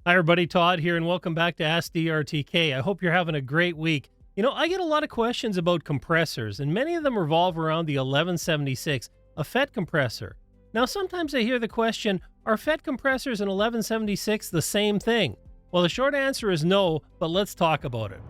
Hi, everybody. Todd here, and welcome back to Ask DRTK. I hope you're having a great week. I get a lot of questions about compressors, and many of them revolve around the 1176, a FET compressor. Now, sometimes I hear the question, are FET compressors and 1176 the same thing? Well, the short answer is no, but let's talk about it.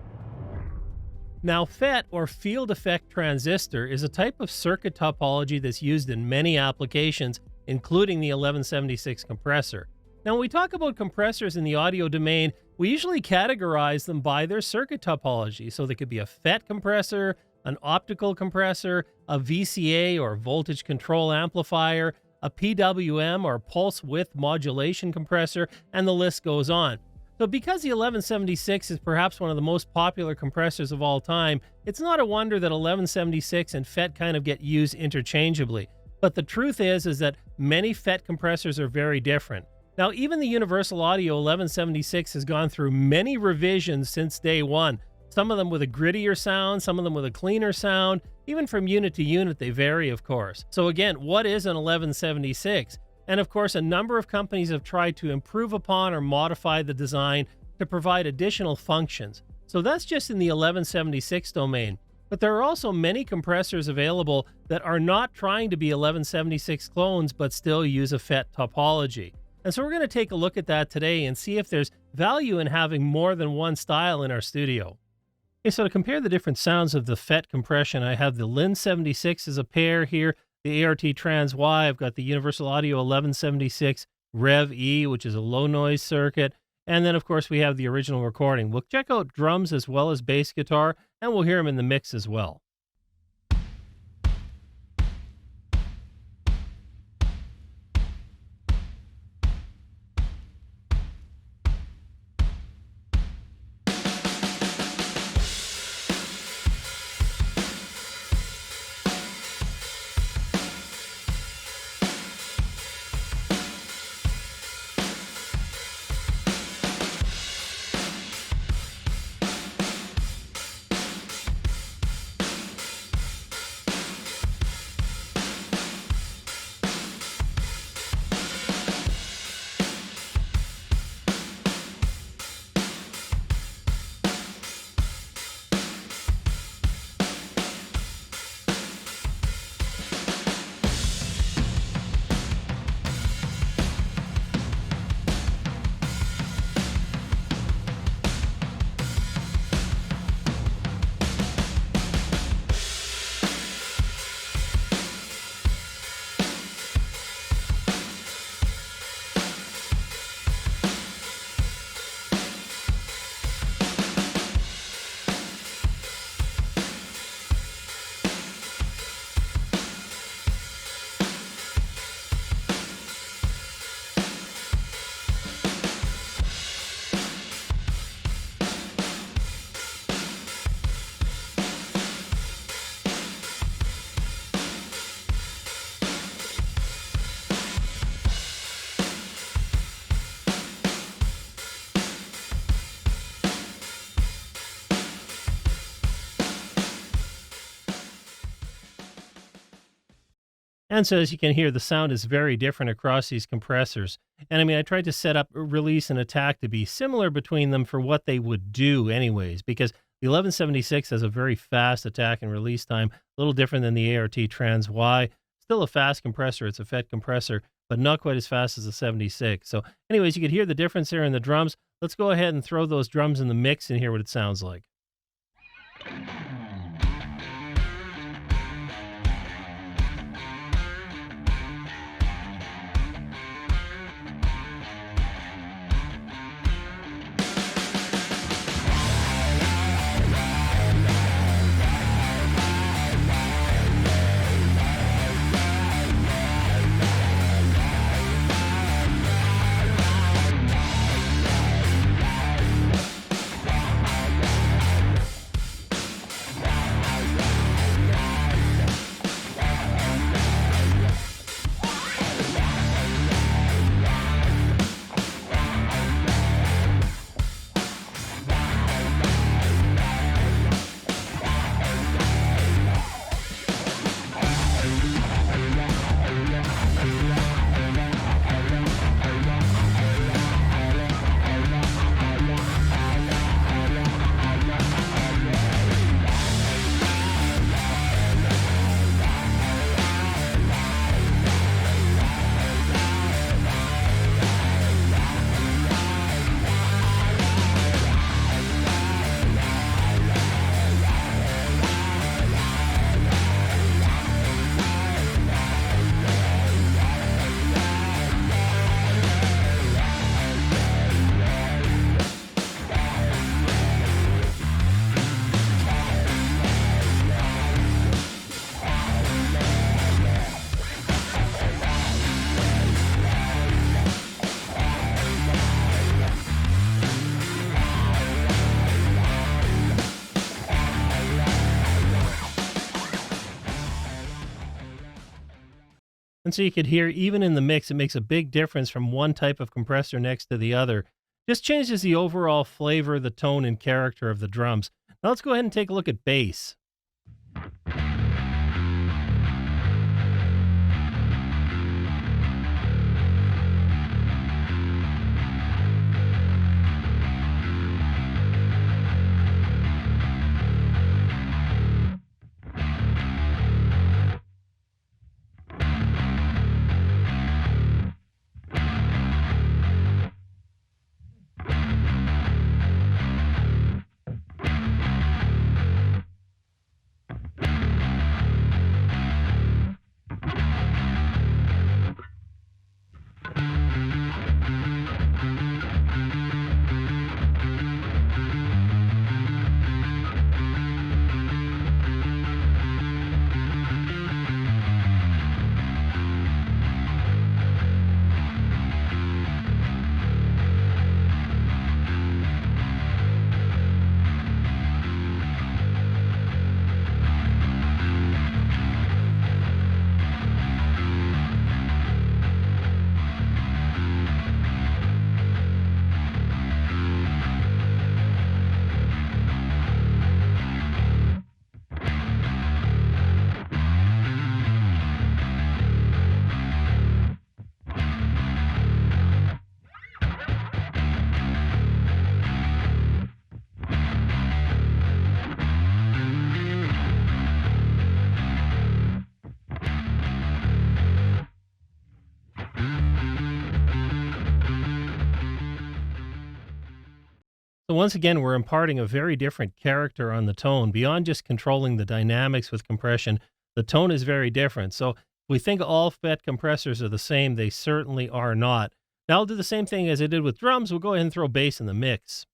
Now, FET, or field effect transistor, is a type of circuit topology that's used in many applications, including the 1176 compressor. Now, when we talk about compressors in the audio domain, we usually categorize them by their circuit topology. So they could be a FET compressor, an optical compressor, a VCA or voltage control amplifier, a PWM or pulse width modulation compressor, and the list goes on. So because the 1176 is perhaps one of the most popular compressors of all time, it's not a wonder that 1176 and FET kind of get used interchangeably. But the truth is that many FET compressors are very different. Now, even the Universal Audio 1176 has gone through many revisions since day one, some of them with a grittier sound, some of them with a cleaner sound. Even from unit to unit, they vary, of course. So again, what is an 1176? And of course, a number of companies have tried to improve upon or modify the design to provide additional functions. So that's just in the 1176 domain. But there are also many compressors available that are not trying to be 1176 clones, but still use a FET topology. And so we're going to take a look at that today and see if there's value in having more than one style in our studio. Okay, so to compare the different sounds of the FET compression, I have the Lin 76 as a pair here, the ART Trans Y, I've got the Universal Audio 1176 Rev E, which is a low noise circuit, and then of course we have the original recording. We'll check out drums as well as bass guitar, and we'll hear them in the mix as well. And so as you can hear, the sound is very different across these compressors. And I mean, I tried to set up release and attack to be similar between them for what they would do anyways, because the 1176 has a very fast attack and release time, a little different than the ART Trans Y. Still a fast compressor, it's a FET compressor, but not quite as fast as the 76. So anyways, you could hear the difference there in the drums. Let's go ahead and throw those drums in the mix and hear what it sounds like. And so you could hear even in the mix, it makes a big difference from one type of compressor next to the other. Just changes the overall flavor, the tone, and character of the drums. Now let's go ahead and take a look at bass. So once again, we're imparting a very different character on the tone. Beyond just controlling the dynamics with compression, the tone is very different. So if we think all FET compressors are the same, they certainly are not. Now I'll do the same thing as I did with drums. We'll go ahead and throw bass in the mix.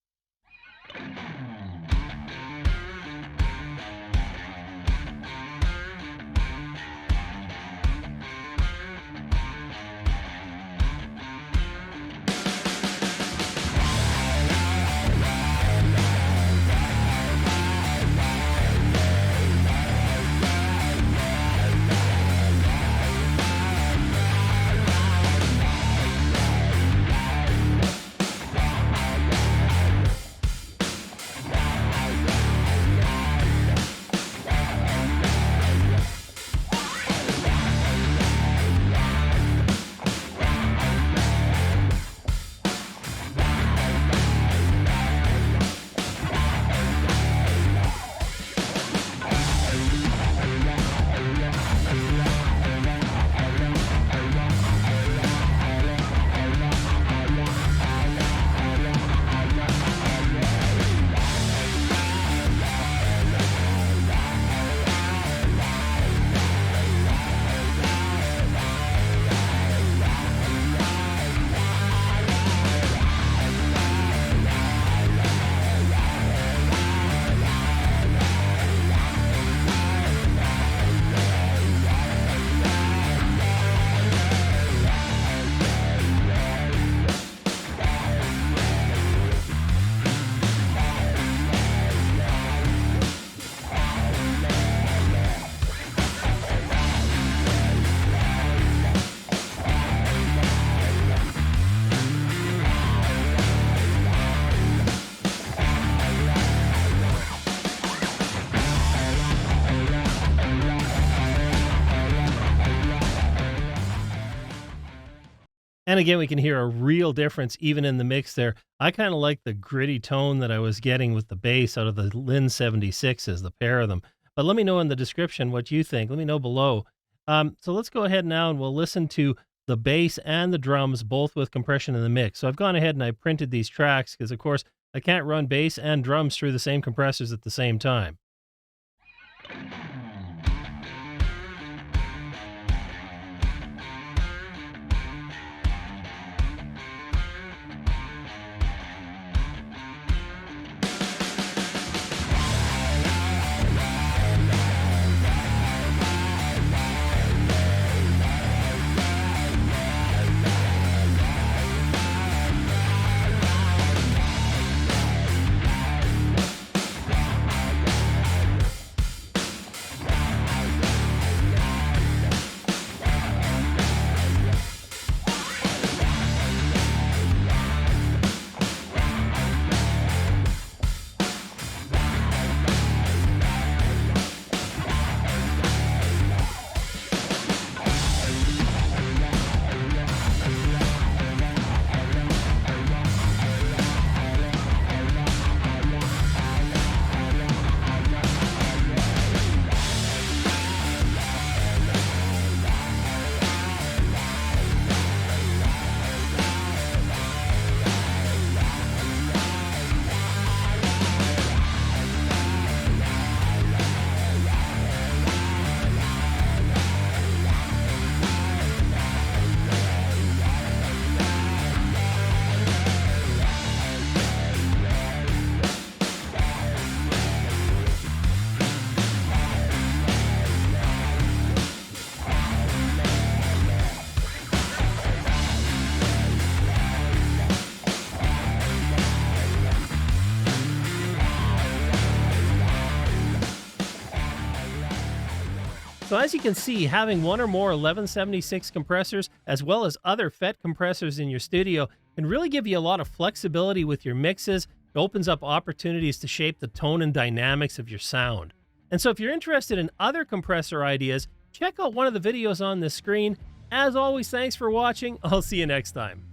And again, we can hear a real difference even in the mix there. I kind of like the gritty tone that I was getting with the bass out of the Lin 76s, the pair of them. But let me know in the description what you think. Let me know below. So let's go ahead now and we'll listen to the bass and the drums, both with compression in the mix. So I've gone ahead and I printed these tracks because, of course, I can't run bass and drums through the same compressors at the same time. So as you can see, having one or more 1176 compressors, as well as other FET compressors in your studio, can really give you a lot of flexibility with your mixes. It opens up opportunities to shape the tone and dynamics of your sound. And so if you're interested in other compressor ideas, check out one of the videos on this screen. As always, thanks for watching. I'll see you next time.